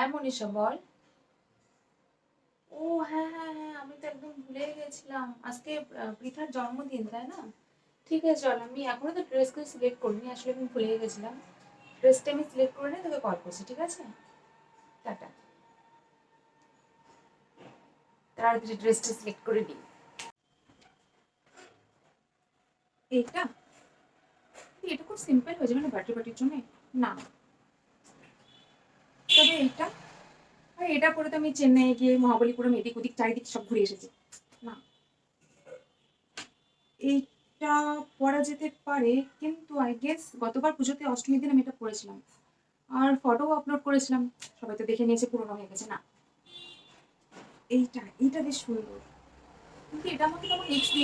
হ্যাঁ মনীষা বল। ও হ্যাঁ হ্যাঁ হ্যাঁ, আমি তো একদম ভুলে গেছিলাম, আজকে পৃথার জন্মদিন তাই না? ঠিক আছে চল, আমি এখনো তো ড্রেসগুলো সিলেক্ট করিনি, আসলে আমি ভুলে গেছিলাম। ড্রেসটা আমি সিলেক্ট করে নিয়ে তোকে কল করছি, ঠিক আছে? টাটা। তাড়াতাড়ি ড্রেসটা সিলেক্ট করে দিই। এইটা, এটা খুব সিম্পল হয়ে যাবে না বার্থডে পার্টির জন্য? না, তবে এইটা, আর এটা পরে তো আমি চেন্নাই গিয়ে মহাবলীপুরম এদিক ওদিক চারিদিক সব ঘুরে এসেছি। না, এইটা পরা যেতে পারে, কিন্তু আই গেস গতবার পুজোতে অষ্টমীর দিন আমি এটা পরেছিলাম, আর ফটো আপলোড করেছিলাম, সবাই তো দেখে নিয়েছে পুরোনো হয়ে গেছে। না, এইটা এইটা বেশ সুন্দর, কিন্তু এটা আমাকে তখন এক্স